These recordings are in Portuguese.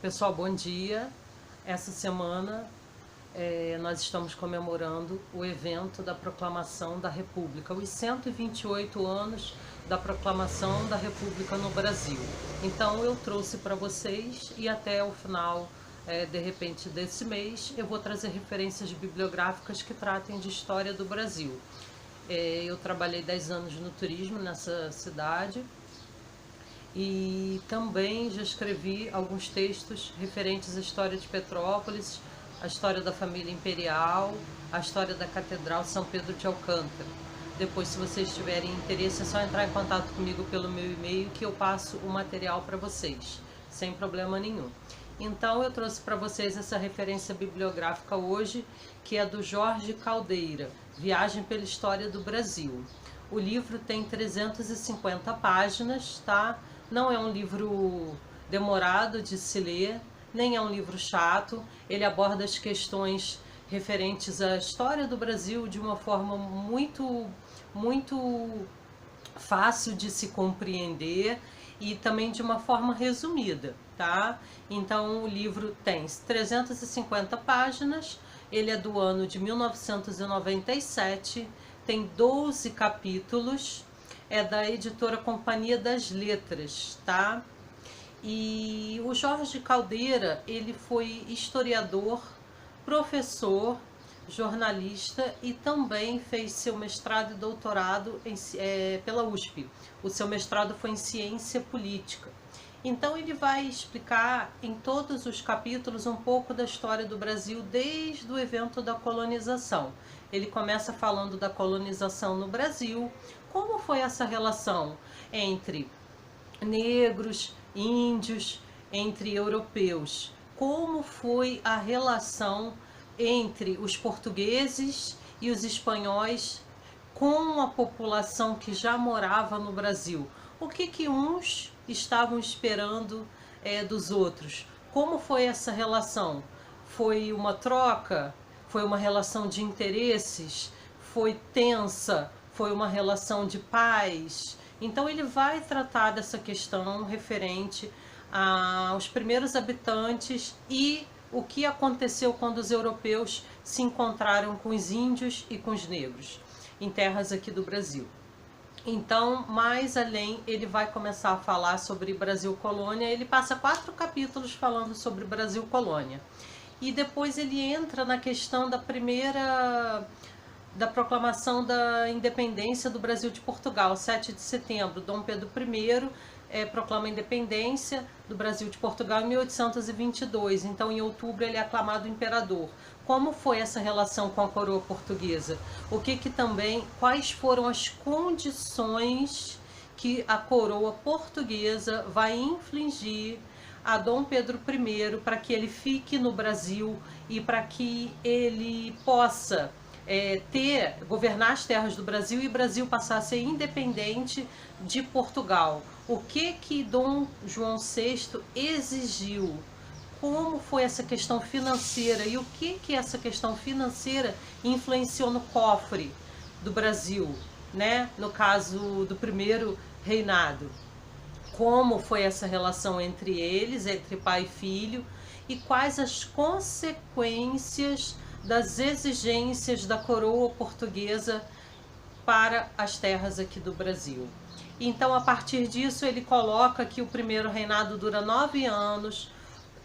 Pessoal, bom dia. Essa semana nós estamos comemorando o evento da Proclamação da República, os 128 anos da Proclamação da República no Brasil. Então eu trouxe para vocês e até o final, de repente, desse mês, eu vou trazer referências bibliográficas que tratem de história do Brasil. Eu trabalhei 10 anos no turismo nessa cidade, e também já escrevi alguns textos referentes à história de Petrópolis, a história da família imperial, a história da Catedral São Pedro de Alcântara. Depois, se vocês tiverem interesse, é só entrar em contato comigo pelo meu e-mail que eu passo o material para vocês, sem problema nenhum. Então eu trouxe para vocês essa referência bibliográfica hoje, que é do Jorge Caldeira, Viagem pela História do Brasil. O livro tem 350 páginas, tá? Não é um livro demorado de se ler, nem é um livro chato. Ele aborda as questões referentes à história do Brasil de uma forma muito fácil de se compreender e também de uma forma resumida, tá? Então o livro tem 350 páginas, ele é do ano de 1997, tem 12 capítulos, é da editora Companhia das Letras, tá? E o Jorge Caldeira, ele foi historiador, professor, jornalista e também fez seu mestrado e doutorado pela USP. O seu mestrado foi em ciência política. Então ele vai explicar em todos os capítulos um pouco da história do Brasil desde o evento da colonização. Ele começa falando da colonização no Brasil, como foi essa relação entre negros, índios, entre europeus, como foi a relação entre os portugueses e os espanhóis com a população que já morava no Brasil. O que uns estavam esperando dos outros? Como foi essa relação? Foi uma troca? Foi uma relação de interesses? Foi tensa? Foi uma relação de paz? Então ele vai tratar dessa questão referente aos primeiros habitantes e o que aconteceu quando os europeus se encontraram com os índios e com os negros em terras aqui do Brasil. Então, mais além, ele vai começar a falar sobre Brasil Colônia. Ele passa 4 capítulos falando sobre Brasil Colônia. E depois ele entra na questão da proclamação da independência do Brasil de Portugal, 7 de setembro. Dom Pedro I proclama a independência do Brasil de Portugal em 1822. Então, em outubro, ele é aclamado imperador. Como foi essa relação com a coroa portuguesa? Quais foram as condições que a coroa portuguesa vai infligir a Dom Pedro I para que ele fique no Brasil e para que ele possa governar as terras do Brasil e o Brasil passar a ser independente de Portugal? O que Dom João VI exigiu? Como foi essa questão financeira e o que essa questão financeira influenciou no cofre do Brasil, né? No caso do primeiro reinado. Como foi essa relação entre eles, entre pai e filho, e quais as consequências das exigências da coroa portuguesa para as terras aqui do Brasil. Então, a partir disso, ele coloca que o primeiro reinado dura 9 anos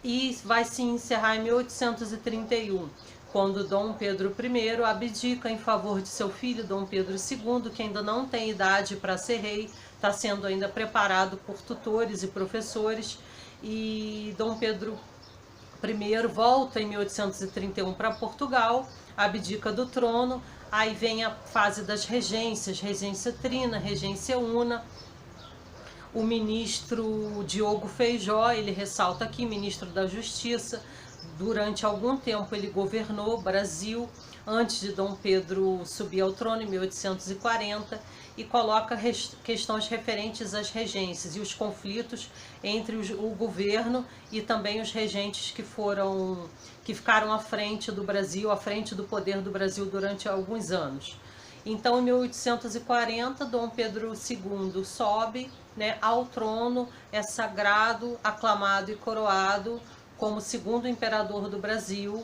e vai se encerrar em 1831, quando Dom Pedro I abdica em favor de seu filho, Dom Pedro II, que ainda não tem idade para ser rei, está sendo ainda preparado por tutores e professores, e Dom Pedro I volta em 1831 para Portugal, abdica do trono. Aí vem a fase das regências, regência trina, regência una. O ministro Diogo Feijó, ele ressalta aqui, ministro da Justiça, durante algum tempo ele governou o Brasil, antes de Dom Pedro subir ao trono em 1840, e coloca questões referentes às regências e os conflitos entre o governo e também os regentes que ficaram à frente do Brasil, à frente do poder do Brasil durante alguns anos. Então, em 1840, Dom Pedro II sobe, né, ao trono, é sagrado, aclamado e coroado como segundo imperador do Brasil.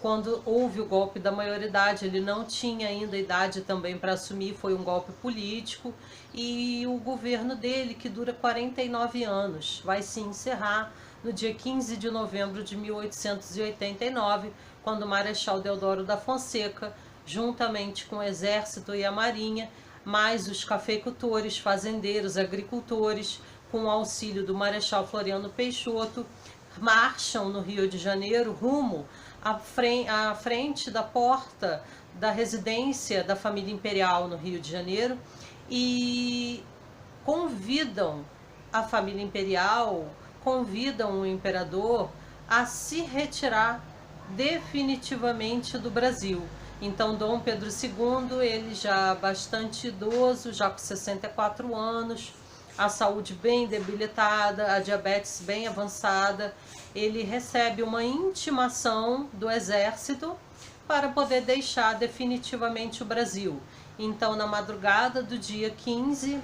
Quando houve o golpe da maioridade, ele não tinha ainda idade também para assumir, foi um golpe político, e o governo dele, que dura 49 anos, vai se encerrar no dia 15 de novembro de 1889, quando o Marechal Deodoro da Fonseca, juntamente com o Exército e a Marinha, mais os cafeicultores, fazendeiros, agricultores, com o auxílio do Marechal Floriano Peixoto, marcham no Rio de Janeiro rumo à frente da porta da residência da família imperial no Rio de Janeiro e convidam a família imperial, convidam o imperador a se retirar definitivamente do Brasil. Então Dom Pedro II, ele já bastante idoso, já com 64 anos, a saúde bem debilitada, a diabetes bem avançada, ele recebe uma intimação do exército para poder deixar definitivamente o Brasil. Então, na madrugada do dia 15,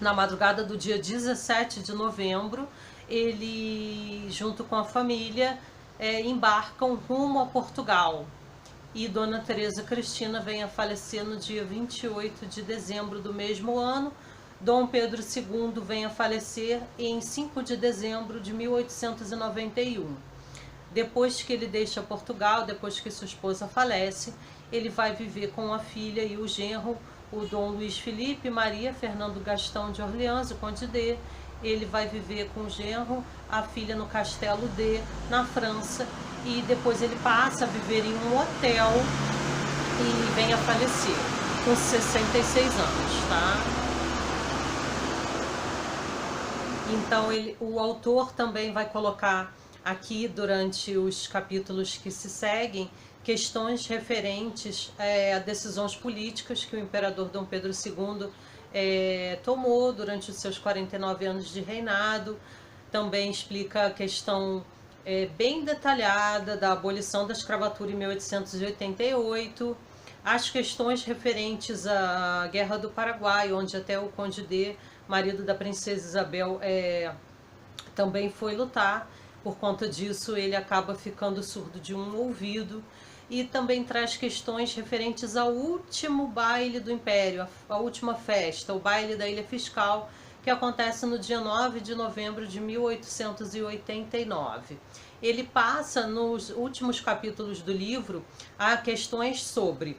na madrugada do dia 17 de novembro, ele, junto com a família, embarcam rumo a Portugal. E Dona Teresa Cristina vem a falecer no dia 28 de dezembro do mesmo ano. Dom Pedro II vem a falecer em 5 de dezembro de 1891. Depois que ele deixa Portugal, depois que sua esposa falece, ele vai viver com a filha e o genro, o Dom Luís Felipe Maria Fernando Gastão de Orleans, o Conde D. Ele vai viver com o genro, a filha no Castelo D, na França, e depois ele passa a viver em um hotel e vem a falecer com 66 anos, tá? Então o autor também vai colocar aqui, durante os capítulos que se seguem, questões referentes a decisões políticas que o imperador Dom Pedro II tomou durante os seus 49 anos de reinado. Também explica a questão bem detalhada da abolição da escravatura em 1888, as questões referentes à Guerra do Paraguai, onde até o Conde D, marido da princesa Isabel, também foi lutar. Por conta disso, ele acaba ficando surdo de um ouvido. E também traz questões referentes ao último baile do Império, a última festa, o baile da Ilha Fiscal, que acontece no dia 9 de novembro de 1889. Ele passa, nos últimos capítulos do livro, a questões sobre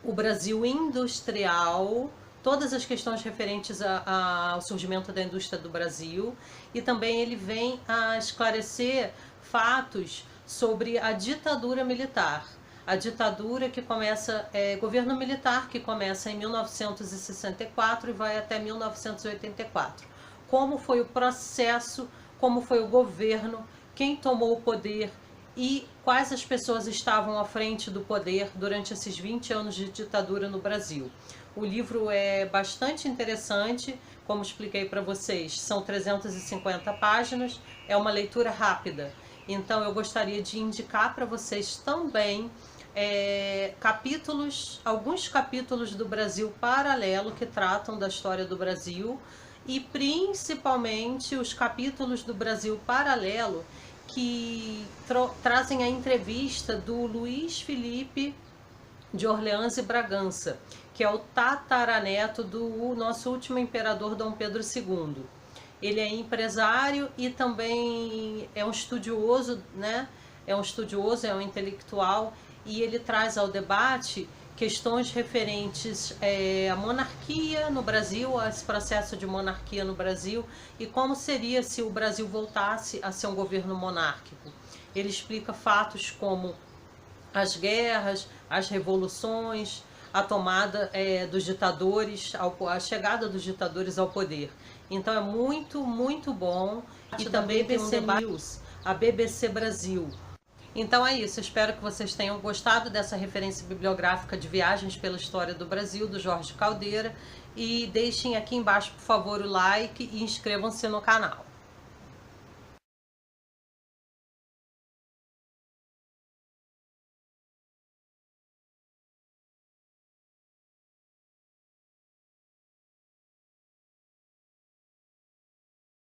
o Brasil industrial, todas as questões referentes ao surgimento da indústria do Brasil, e também ele vem a esclarecer fatos sobre a ditadura militar. A ditadura que começa, governo militar que começa em 1964 e vai até 1984. Como foi o processo, como foi o governo, quem tomou o poder e quais as pessoas estavam à frente do poder durante esses 20 anos de ditadura no Brasil. O livro é bastante interessante, como expliquei para vocês, são 350 páginas, é uma leitura rápida. Então eu gostaria de indicar para vocês também alguns capítulos do Brasil Paralelo que tratam da história do Brasil, e principalmente os capítulos do Brasil Paralelo que trazem a entrevista do Luís Felipe de Orleans e Bragança, que é o tataraneto do nosso último imperador Dom Pedro II. Ele é empresário e também é um estudioso, né? É um intelectual, e ele traz ao debate questões referentes à monarquia no Brasil, a esse processo de monarquia no Brasil, e como seria se o Brasil voltasse a ser um governo monárquico. Ele explica fatos como as guerras, as revoluções, a tomada dos ditadores, a chegada dos ditadores ao poder. Então é muito, muito bom. E também tem um debate, a BBC Brasil. Então é isso, espero que vocês tenham gostado dessa referência bibliográfica de Viagens pela História do Brasil, do Jorge Caldeira, e deixem aqui embaixo, por favor, o like e inscrevam-se no canal.